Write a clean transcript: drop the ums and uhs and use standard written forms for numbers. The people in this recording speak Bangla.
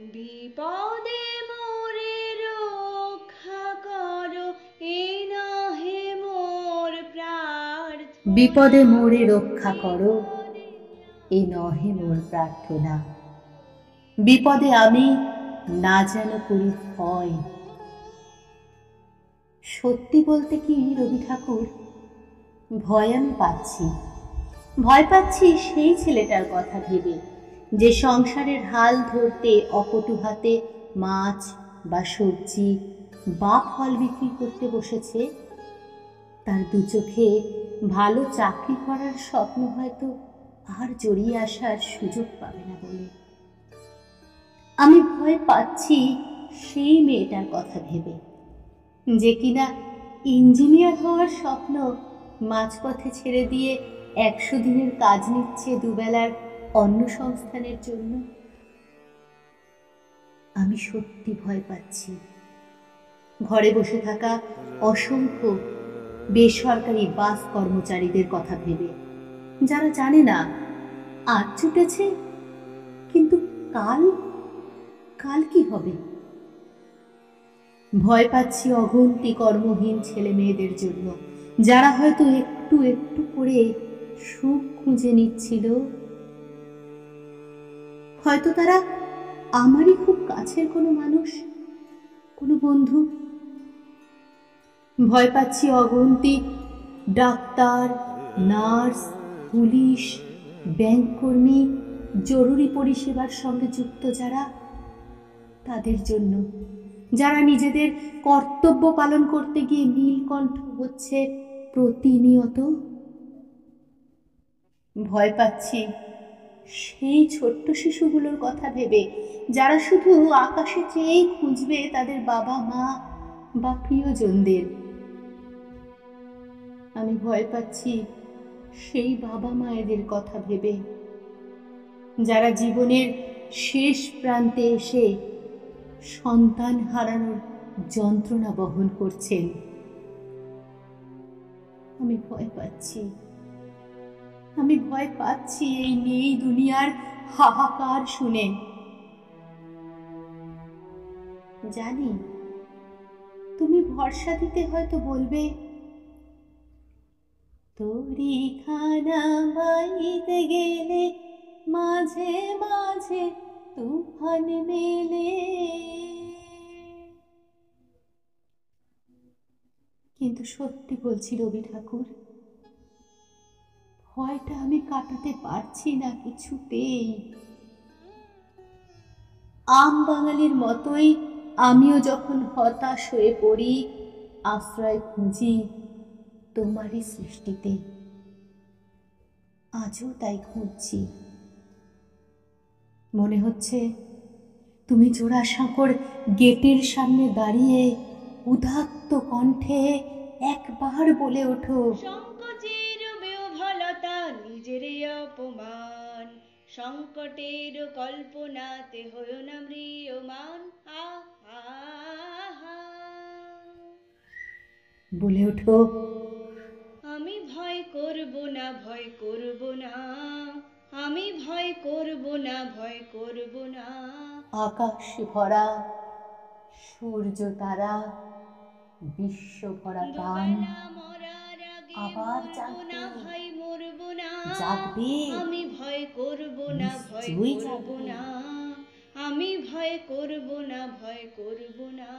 বিপদে মোরে রক্ষা করো, এই নহে মোর প্রার্থনা। বিপদে মোরে রক্ষা করো, এ নহে মোর প্রার্থনা। বিপদে আমি না যেন করি ভয়। সত্যি বলতে কি রবি ঠাকুর, ভয় আমি পাচ্ছি। ভয় পাচ্ছি সেই ছেলেটার কথা ভেবে, যে সংসারের হাল ধরতে অপটু হাতে মাছ বা সবজি বা ফল বিক্রি করতে বসেছে। তার দু চোখে ভালো চাকরি করার স্বপ্ন হয়তো আর জড়িয়ে আসার সুযোগ পাবে না বলে। আমি ভয় পাচ্ছি সেই মেয়েটার কথা ভেবে, যে কিনা ইঞ্জিনিয়ার হওয়ার স্বপ্ন মাঝপথে ছেড়ে দিয়ে 100 দিনের কাজ নিচ্ছে দুবেলার অন্ন সংস্থানের জন্য। আমি সত্যি ভয় পাচ্ছি ঘরে বসে থাকা অসংখ্য বেসরকারি বাস কর্মচারীদের কথা ভেবে, যারা জানে না আজ ছুটেছে কিন্তু কাল কাল কি হবে। ভয় পাচ্ছি অগুন্তি কর্মহীন ছেলে মেয়েদের জন্য, যারা হয়তো একটু একটু করে সুখ খুঁজে নিচ্ছিল। হয়তো তারা আমারই খুব কাছের কোনো মানুষ, কোনো বন্ধু। ভয় পাচ্ছি অগুন্তি ডাক্তার, নার্স, পুলিশ, ব্যাংক কর্মী, জরুরি পরিষেবার সঙ্গে যুক্ত যারা, তাদের জন্য, যারা নিজেদের কর্তব্য পালন করতে গিয়ে নীলকণ্ঠ হচ্ছে প্রতিনিয়ত। ভয় পাচ্ছি সেই ছোট্ট শিশুগুলোর কথা ভেবে, যারা শুধু আকাশে চেয়েই খুঁজবে তাদের বাবা মা বা প্রিয়জনদের। আমি ভয় পাচ্ছি সেই বাবা মায়েদের কথা ভেবে, যারা জীবনের শেষ প্রান্তে এসে সন্তান হারানোর যন্ত্রণা বহন করছেন। আমি ভয় পাচ্ছি, আমি ভয় পাচ্ছি এই নেই দুনিয়ার হাহাকার শুনে। জানি তুমি ভরসা দিতে হয়তো বলবে, তোরি খানা বাইতে গেলে মাঝে মাঝে তুফান মেলে। কিন্তু সত্যি বলছি রবি ঠাকুর, ভয়টা আমি কাটাতে পারছি না কিছুতেই। আম বাঙালির মতোই আমিও যখন হতাশ হয়ে পড়ি, আশ্রয় খুঁজি তোমারই সৃষ্টিতে। আজও তাই খুঁজছি। মনে হচ্ছে তুমি জোড়াসাঁকোর গেটের সামনে দাঁড়িয়ে উদাত্ত কণ্ঠে একবার বলে ওঠো, সংকোচের বিহ্বলতা নিজের অপমান, সংকটের কল্পনাতে হয়ো না ম্রিয়মান। বলে ওঠো, আমি ভয় করব না, ভয় করব না, আমি ভয় করব না, ভয় করব না। আকাশ ভরা সূর্য তারা, বিশ্ব ভরা টান দুবেলা মরার আগে আবার মরব না, জাগবে। ভাই মরব না। জাগবে, আমি ভয় করব না, ভয় নিশ্চয়ই করব জাগবে। না, আমি ভয় করব না, ভয় করব না।